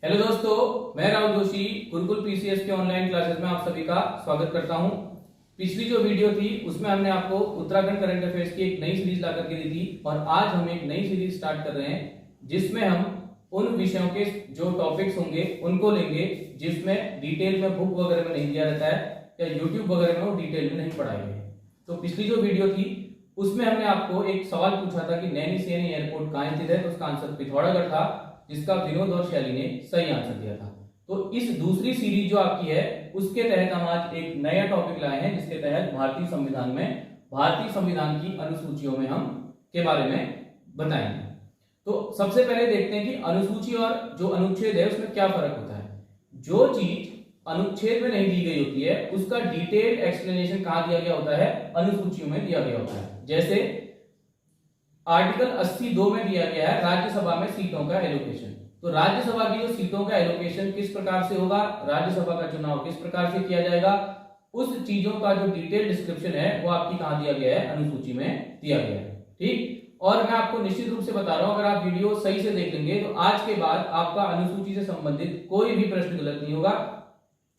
Hello दोस्तों, मैं Rahul Joshi Gurukul PCS के ऑनलाइन क्लासेस में आप सभी का स्वागत करता हूं। पिछली जो वीडियो थी उसमें हमने आपको उत्तराखंड करंट अफेयर्स की एक नई सीरीज ला करके दी थी और आज हम एक नई सीरीज स्टार्ट कर रहे हैं जिसमें हम उन विषयों के जो टॉपिक्स होंगे उनको लेंगे जिसमें डिटेल में बुक वगैरह में नहीं दिया रहता है या यूट्यूब वगैरह में वो डिटेल में नहीं पढ़ाएंगे। तो पिछली जो वीडियो थी उसमें हमने आपको एक सवाल पूछा था कि नैनीसैनी एयरपोर्ट कहाँ स्थित है, तो उसका आंसर पिथौरागढ़ था, जिसका विनोद और शैली ने सही आंसर दिया था। तो इस दूसरी सीरीज जो आपकी है उसके तहत हम आज एक नया टॉपिक लाए हैं जिसके तहत भारतीय संविधान की अनुसूचियों में हम के बारे में बताएंगे। तो सबसे पहले देखते हैं कि अनुसूची और जो अनुच्छेद है उसमें क्या फर्क होता है। जो चीज अनुच्छेद में नहीं दी गई होती है उसका डिटेल्ड एक्सप्लेनेशन कहां दिया गया होता है, अनुसूचियों में दिया गया होता है। जैसे आर्टिकल 82 में दिया गया है राज्यसभा में सीटों का एलोकेशन। तो राज्यसभा की जो सीटों का एलोकेशन किस प्रकार से होगा, राज्यसभा का चुनाव किस प्रकार से किया जाएगा, उस चीजों का जो डिटेल डिस्क्रिप्शन है वो आपकी कहां दिया गया है, अनुसूची में दिया गया है। ठीक, और मैं आपको निश्चित रूप से बता रहा हूं, अगर आप वीडियो सही से देख लेंगे तो आज के बाद आपका अनुसूची से संबंधित कोई भी प्रश्न गलत नहीं होगा।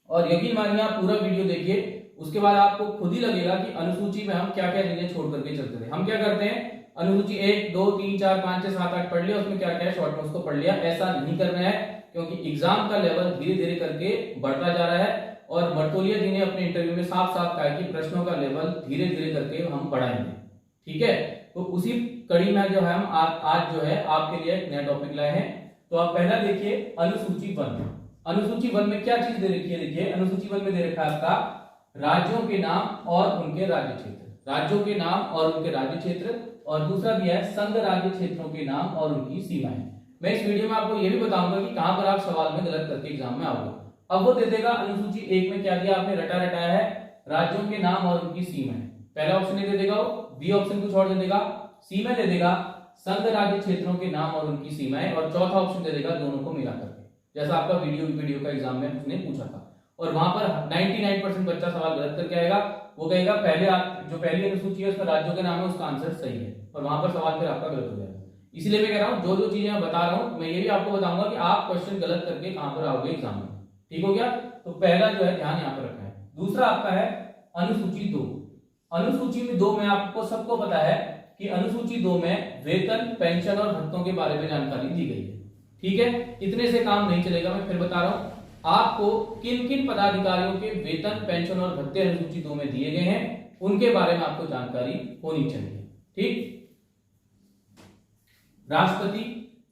और यकीन मानिए आप पूरा वीडियो देखिए, उसके बाद आपको खुद ही लगेगा कि अनुसूची में हम क्या क्या चीजें छोड़ करके चलते थे। हम क्या करते हैं, अनुसूची 1, 2, 3, 4, 5, 6, 7, 8 पढ़ लिया, उसमें क्या क्या है शॉर्ट नोट्स को पढ़ लिया। ऐसा नहीं करना है क्योंकि एग्जाम का लेवल धीरे धीरे करके बढ़ता जा रहा है और मर्तोलिया जी ने अपने इंटरव्यू में साफ साफ कहा कि प्रश्नों का लेवल धीरे धीरे करके हम बढ़ाएंगे। ठीक है, तो उसी कड़ी में जो है हम आज जो है आपके लिए एक नया टॉपिक लाए हैं। तो आप पहला देखिए अनुसूची 1। अनुसूची 1 में क्या चीज दे रखी है, देखिए अनुसूची 1 में दे रखा है आपका राज्यों के नाम और उनके राज्य क्षेत्र, राज्यों के नाम और उनके राज्य क्षेत्र, और दूसरा दिया है संघ राज्य क्षेत्रों के नाम और उनकी सीमाएं। मैं इस वीडियो में आपको यह भी बताऊंगा कि कहां पर आप सवाल में गलत करके एग्जाम में आओगे। अब वो दे देगा अनुसूची 1 में क्या दिया, आपने रटाया है राज्यों के नाम और उनकी सीमाएं। पहला ऑप्शन नहीं दे देगा वो, बी ऑप्शन कुछ और दे देगा, सी में दे देगा संघ राज्य क्षेत्रों के नाम और उनकी सीमाएं, और चौथा ऑप्शन दे देगा दोनों को मिला करके, जैसा आपका वीडियो का एग्जाम में उसने पूछा था। और वहां पर 99% बच्चा सवाल गलत करके आएगा, वो कहेगा पहले आप जो पहली अनुसूची है उसमें राज्यों के नाम है उसका आंसर सही है, और वहां पर सवाल फिर आपका गलत हो जाएगा। इसलिए मैं कह रहा हूं जो जो चीजें मैं बता रहा हूं मैं ये भी आपको बताऊंगा कि आप क्वेश्चन गलत करके कहां पर आओगे एग्जाम में। ठीक हो गया, तो पहला जो है ध्यान यहां पर रखना है। दूसरा आपका है अनुसूची 2। अनुसूची में 2 में आपको सबको पता है कि अनुसूची 2 में वेतन, पेंशन और भत्तों के बारे में जानकारी दी गई है। ठीक है, इतने से काम नहीं चलेगा, मैं फिर बता रहा हूं आपको किन किन पदाधिकारियों के वेतन, पेंशन और भत्ते अनुसूची 2 में दिए गए हैं, उनके बारे में आपको जानकारी होनी चाहिए। ठीक, राष्ट्रपति,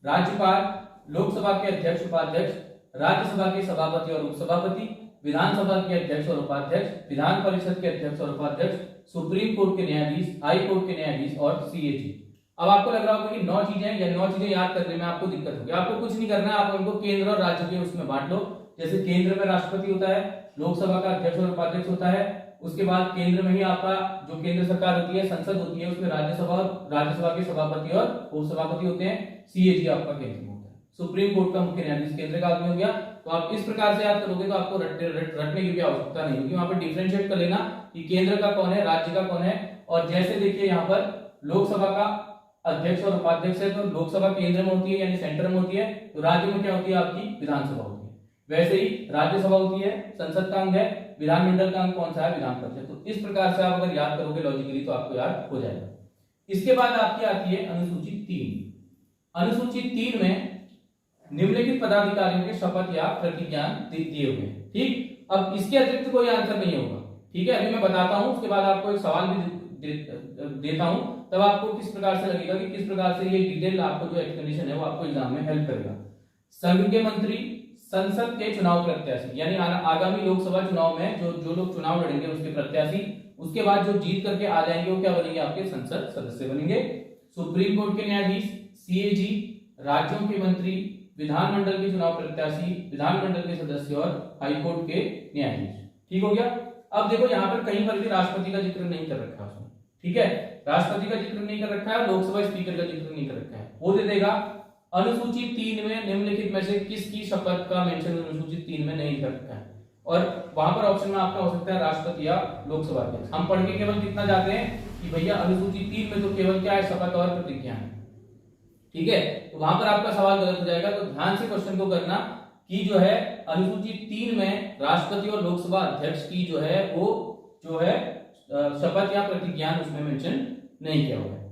राज्यपाल, लोकसभा के अध्यक्ष उपाध्यक्ष, राज्यसभा के सभापति और उपसभापति, विधानसभा के अध्यक्ष और उपाध्यक्ष, विधान परिषद के अध्यक्ष और उपाध्यक्ष, सुप्रीम कोर्ट के न्यायाधीश, हाई कोर्ट के न्यायाधीश और सीएजी। अब आपको लग रहा होगा कि 9 चीजें या 9 चीजें याद करने में आपको दिक्कत होगी। आपको कुछ नहीं करना है, आप उनको केंद्र और राज्य के उसमें बांट लो। जैसे केंद्र में राष्ट्रपति होता है, लोकसभा का अध्यक्ष और उपाध्यक्ष होता है, उसके बाद केंद्र में ही आपका जो केंद्र सरकार होती है, संसद होती है, उसमें राज्यसभा के सभापति और उपसभापति होते हैं, सीएजी आपका केंद्र में होता है, सुप्रीम कोर्ट का मुख्य न्यायाधीश केंद्र का आदमी हो गया। तो आप इस प्रकार से याद करोगे तो आपको रटने की भी आवश्यकता नहीं होगी, वहां पर डिफरेंशिएट कर लेना कि केंद्र का कौन है, राज्य का कौन है। और जैसे देखिए यहाँ पर लोकसभा का अध्यक्ष और उपाध्यक्ष है, तो लोकसभा केंद्र में होती है यानी सेंटर में होती है, तो राज्य में क्या होती है आपकी विधानसभा होती है। वैसे ही राज्यसभा होती है, संसद का अंग है, विधानमंडल का अंग कौन सा है, विधान परिषद। तो इस प्रकार से आप अगर याद करोगे लॉजिकली तो आपको याद हो जाएगा। इसके बाद आपकी आती है अनुसूची 3। अनुसूची 3 में निम्नलिखित पदाधिकारियों के शपथ या प्रतिज्ञान दिए हुए हैं। ठीक, अब इसके अतिरिक्त कोई आंसर नहीं होगा। ठीक है, अभी मैं बताता हूं, उसके बाद आपको एक सवाल भी देता हूं, तब आपको किस प्रकार से लगेगा कि किस प्रकार से ये डिटेल आपको जो एक्सप्लेनेशन है वो आपको एग्जाम में हेल्प करेगा। संघ के मंत्री, संसद के चुनाव प्रत्याशी यानी आगामी लोकसभा चुनाव में जो लोग चुनाव लड़ेंगे उसके प्रत्याशी, उसके बाद जो जीत करके आ जाएंगे वो क्या बनेंगे, आपके संसद सदस्य बनेंगे। सुप्रीम कोर्ट के न्यायाधीश, सीएजी, राज्यों के मंत्री, विधानमंडल के चुनाव प्रत्याशी, विधानमंडल के सदस्य और हाईकोर्ट के न्यायाधीश। ठीक हो गया। अब देखो यहाँ पर कहीं पर भी राष्ट्रपति का जिक्र नहीं कर रखा है उसने। ठीक है, राष्ट्रपति का जिक्र नहीं कर रखा है, लोकसभा स्पीकर का जिक्र नहीं कर रखा है। वो दे देगा अनुसूची 3 में निम्नलिखित में से किसकी शपथ का मेंशन अनुसूची 3 में नहीं कर रखा है, और वहां पर ऑप्शन में आपका हो सकता है राष्ट्रपति या लोकसभा अध्यक्ष। हम पढ़ के केवल कितना जाते हैं कि भैया अनुसूची 3 में तो केवल क्या है, शपथ और प्रतिज्ञा है। ठीक है, तो वहां पर आपका सवाल गलत हो जाएगा। तो ध्यान से क्वेश्चन को करना कि जो है अनुसूची 3 में राष्ट्रपति और लोकसभा अध्यक्ष की जो है वो जो है शपथ या प्रतिज्ञान उसमें मेंशन नहीं किया हुआ है।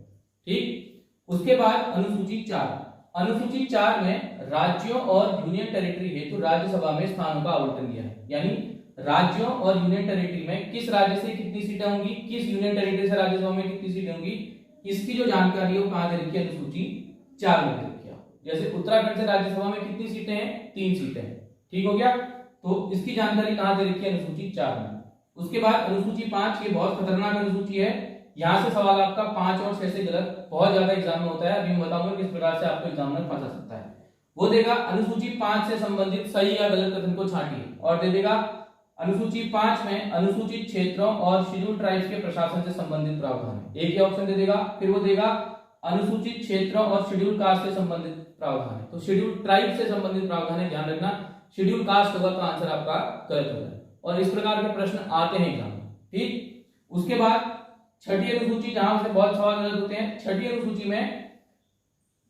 ठीक, उसके बाद अनुसूची 4, अनुसूची 4 में राज्यों और यूनियन टेरिटरी हेतु राज्यसभा में स्थानों का आवंटन दिया है, यानी राज्यों और यूनियन टेरिटरी में किस राज्य से कितनी सीटें होंगी, किस यूनियन टेरिटरी से राज्यसभा में कितनी सीटें होंगी, इसकी जो जानकारी है वो कहां दे रखी है, अनुसूची 4 में दे रखी है। जैसे उत्तराखंड से राज्यसभा में कितनी सीटें हैं, 3 सीटें हैं। ठीक हो गया, तो इसकी जानकारी कहां दे रखी है, अनुसूची 4 में। उसके बाद अनुसूची 5, ये बहुत खतरनाक अनुसूची है, यहां से सवाल आपका 5 और 6 से गलत बहुत ज्यादा एग्जाम में होता है। अभी मैं बताऊंगा किस प्रकार से आपको एग्जाम में फंसा सकता है। वो देगा अनुसूची 5 से संबंधित सही या गलत कथन को छांटिए, और दे देगा अनुसूची 5 में अनुसूचित क्षेत्रों और शेड्यूल ट्राइब्स के प्रशासन से संबंधित प्रावधान है, एक ही ऑप्शन दे देगा। फिर वो देगा अनुसूचित क्षेत्रों और शेड्यूल कास्ट से संबंधित प्रावधान है, तो शेड्यूल ट्राइब से संबंधित प्रावधान है, ध्यान रखना। शेड्यूल कास्ट होगा तो आंसर आपका गलत होगा, और इस प्रकार के प्रश्न आते हैं एग्जाम में। ठीक, उसके बाद छठी अनुसूची, जहां से बहुत सवाल गलत होते हैं। छठी अनुसूची में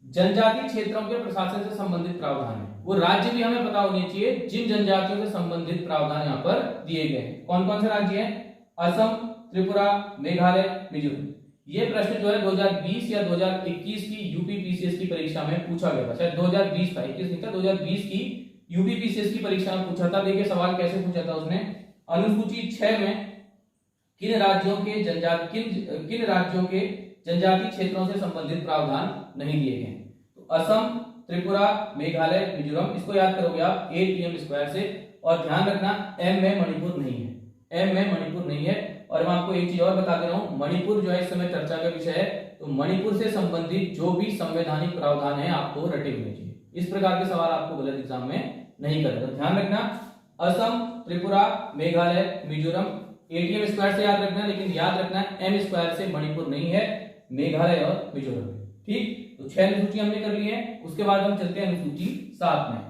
जनजातीय क्षेत्रों के प्रशासन से संबंधित प्रावधान है, वो राज्य भी हमें पता होने चाहिए जिन जनजातियों से संबंधित प्रावधान यहाँ पर दिए गए हैं। कौन कौन से राज्य हैं, असम, त्रिपुरा, मेघालय, मिजोरम। ये प्रश्न जो है 2020 या 2021 की यूपी पीसीएस की परीक्षा में पूछा गया था, शायद 2020 था, 21 नहीं था, 2020 की यूपी पीसीएस की परीक्षा में पूछा था। देखिए सवाल कैसे पूछा था उसने, अनुसूची 6 में किन राज्यों के जनजातीय क्षेत्रों से संबंधित प्रावधान नहीं दिए गए, तो असम, त्रिपुरा, मेघालय, मिजोरम। इसको याद करोगे आप 8pm स्क्वायर से, और ध्यान रखना एम में मणिपुर नहीं है, एम में मणिपुर नहीं है। और मैं आपको एक चीज और बता दे रहा हूं, मणिपुर जो है इस समय चर्चा का विषय है, तो मणिपुर से संबंधित जो भी संवैधानिक प्रावधान है आपको रटे होने चाहिए। इस प्रकार के सवाल आपको गलत एग्जाम में नहीं करेगा, ध्यान रखना। असम, त्रिपुरा, मेघालय, मिजोरम 8pm स्क्वायर से याद रखना, लेकिन याद रखना एम स्क्वायर से मणिपुर नहीं है, मेघालय और मिजोरम। ठीक, तो 6 अनुसूची हमने कर ली है। उसके बाद हम चलते हैं अनुसूची 7 में।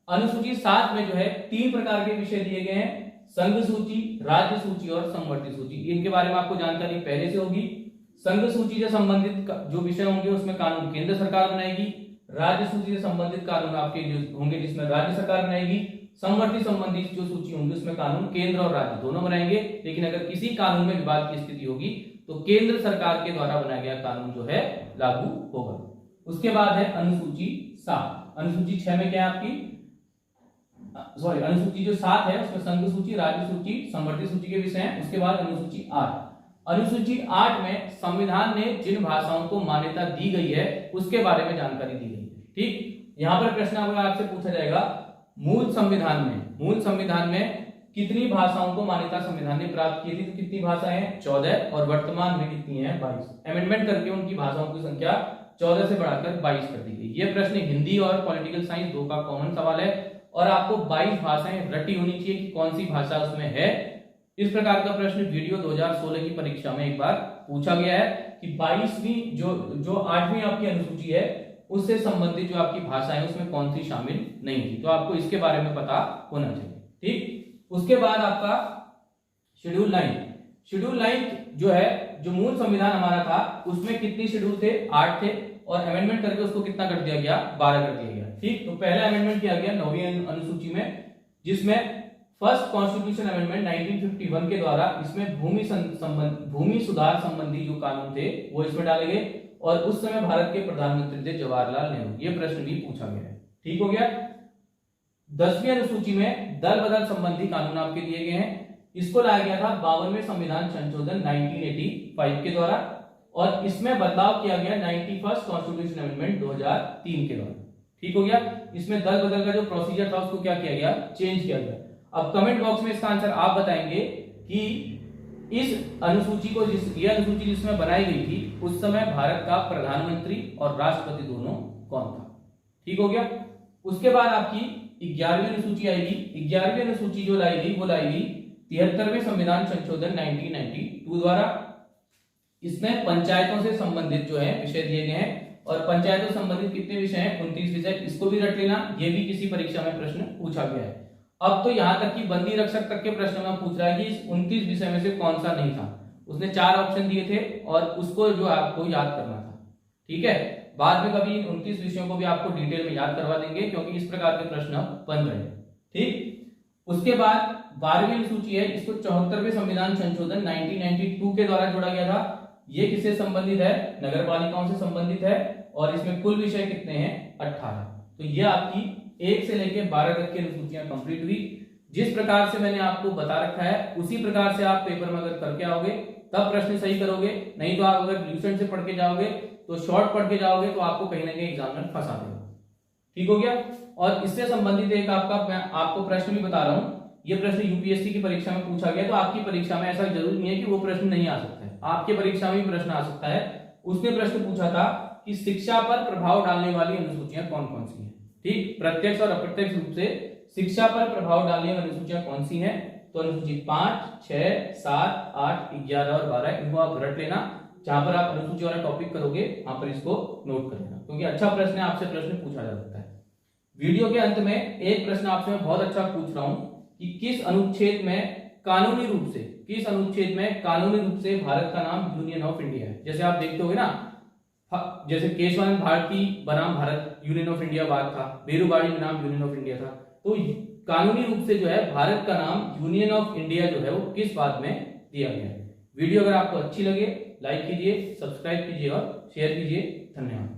अनुसूची 7 में जो है 3 प्रकार के विषय दिए गए हैं, संघ सूची, राज्य सूची और समवर्ती सूची। इनके बारे में आपको जानकारी पहले से होगी। संघ सूची से संबंधित जो विषय होंगे उसमें कानून केंद्र सरकार बनाएगी, राज्य सूची से संबंधित कानून आपके होंगे जिसमें राज्य सरकार बनाएगी, समवर्ती संबंधित जो सूची होंगी उसमें कानून केंद्र और राज्य दोनों बनाएंगे। लेकिन अगर किसी कानून में विवाद की स्थिति होगी तो केंद्र सरकार के द्वारा बनाया गया कानून जो है लागू होगा। उसके बाद है अनुसूची 7। अनुसूची 6 में क्या है आपकी, सॉरी अनुसूची जो 7 है उसमें संघ सूची, राज्य सूची, समवर्ती सूची के विषय हैं। उसके बाद अनुसूची 8, अनुसूची 8 में संविधान ने जिन भाषाओं को मान्यता दी गई है उसके बारे में जानकारी दी गई है। ठीक, यहाँ पर प्रश्न आपसे पूछा जाएगा मूल संविधान में कितनी भाषाओं को मान्यता संविधान ने प्राप्त की थी, तो कितनी भाषाएं हैं, 14, और वर्तमान में कितनी है, 22। अमेंडमेंट करके उनकी भाषाओं की संख्या 14 से बढ़ाकर 22 कर दी गई। ये प्रश्न हिंदी और पॉलिटिकल साइंस 2 का कॉमन सवाल है, और आपको 22 भाषाएं रटी होनी चाहिए कि कौन सी भाषा उसमें है। इस प्रकार का प्रश्न वीडियो 2016 की परीक्षा में एक बार पूछा गया है कि 22वीं जो 8वीं आपकी अनुसूची है उससे संबंधित जो आपकी भाषा है उसमें कौन सी शामिल नहीं थी, तो आपको इसके बारे में पता होना चाहिए। ठीक, उसके बाद आपका शेड्यूल 9 जो है, जो मूल संविधान हमारा था उसमें कितनी शेड्यूल थे, 8 थे, और अमेंडमेंट करके उसको कितना कर दिया गया, 12 कर दिया गया। ठीक, तो पहला अमेंडमेंट किया गया 9वीं अनुसूची में, जिसमें फर्स्ट कॉन्स्टिट्यूशन अमेंडमेंट 1951 के द्वारा इसमें भूमि सुधार संबंधी जो कानून थे वो इसमें डाले गए, और उस समय भारत के प्रधानमंत्री थे जवाहरलाल नेहरू। ये प्रश्न भी पूछा गया है। ठीक हो गया। 10वीं अनुसूची में दल बदल संबंधी कानून आपके दिए गए हैं। इसको लाया गया था 52वें संविधान संशोधन 1985 के द्वारा, और इसमें बदलाव किया गया 91st कॉन्स्टिट्यूशन अमेंडमेंट 2003 के द्वारा। ठीक हो गया। इसमें दल बदल का जो प्रोसीजर था उसको क्या किया गया, चेंज किया गया। अब कमेंट बॉक्स में इसका आंसर आप बताएंगे कि इस अनुसूची को ये अनुसूची जिसमें बनाई गई थी उस समय भारत का प्रधानमंत्री और राष्ट्रपति दोनों कौन था। ठीक हो गया। उसके बाद आपकी 11वीं अनुसूची आएगी। 11वीं अनुसूची जो लाई गई वो लाई गई 73वें संविधान संशोधन 1992 द्वारा। इसमें पंचायतों से संबंधित जो है विषय दिए गए हैं, और पंचायतों से संबंधित कितने विषय हैं, 29 विषय। इसको भी रट लेना, ये भी किसी परीक्षा में प्रश्न पूछा गया है। अब तो यहां तक कि बंदी रक्षक तक के प्रश्न में पूछ रहा है कि इस 29 विषय में से कौन सा नहीं था। उसने 4 ऑप्शन दिए थे और उसको जो आपको याद करना था। ठीक है, बाद में कभी इन 29 विषयों को भी आपको डिटेल में याद करवा देंगे, क्योंकि इस प्रकार के प्रश्न बन रहे हैं। ठीक, उसके बाद 12वीं अनुसूची है, इसको 74वें संविधान संशोधन 1992 के द्वारा जोड़ा गया था। ये किससे संबंधित है? नगर पालिकाओं से संबंधित है, और इसमें कुल विषय कितने हैं? 18। तो ये आपकी 1 से लेकर 12 तक की अनुसूचियां कंप्लीट हुई। जिस प्रकार से मैंने आपको बता रखा है उसी प्रकार से आप पेपर में अगर करके आओगे तब प्रश्न सही करोगे, नहीं तो आप अगर ल्यूसेंट से पढ़ के जाओगे तो शॉर्ट पढ़ के जाओगे तो आपको कहीं ना कहीं एग्जाम में फंसा देगा। ठीक हो गया। और इससे संबंधित एक मैं आपको प्रश्न भी बता रहा हूं। ये प्रश्न यूपीएससी की परीक्षा में पूछा गया, तो आपकी परीक्षा में ऐसा जरूरी नहीं है कि वो प्रश्न नहीं आ सकता है, आपके परीक्षा में भी प्रश्न आ सकता है। उसने प्रश्न पूछा था कि शिक्षा पर प्रभाव डालने वाली अनुसूचियां कौन कौन सी हैं। ठीक, प्रत्यक्ष और अप्रत्यक्ष रूप से शिक्षा पर प्रभाव डालने वाली अनुसूचियां कौन सी हैं? तो अनुसूची 5, 6, 7, 8, 11 और 12, इनको आप रट लेना। जहां पर आप अनुसूची वाला टॉपिक करोगे वहां पर इसको नोट कर लेना, क्योंकि अच्छा प्रश्न है, आपसे प्रश्न पूछा जा सकता है। वीडियो के अंत में एक प्रश्न आपसे मैं बहुत अच्छा पूछ रहा हूं कि किस अनुच्छेद में कानूनी रूप से भारत का नाम यूनियन ऑफ इंडिया है। जैसे आप देखते होगे ना, जैसे केशवानंद भारती बनाम भारत यूनियन ऑफ इंडिया बात था, बेरुबाड़ी बनाम यूनियन ऑफ इंडिया था। तो कानूनी रूप से जो है भारत का नाम यूनियन ऑफ इंडिया जो है वो किस बात में दिया गया है। वीडियो अगर आपको अच्छी लगे लाइक कीजिए, सब्सक्राइब कीजिए और शेयर कीजिए। धन्यवाद।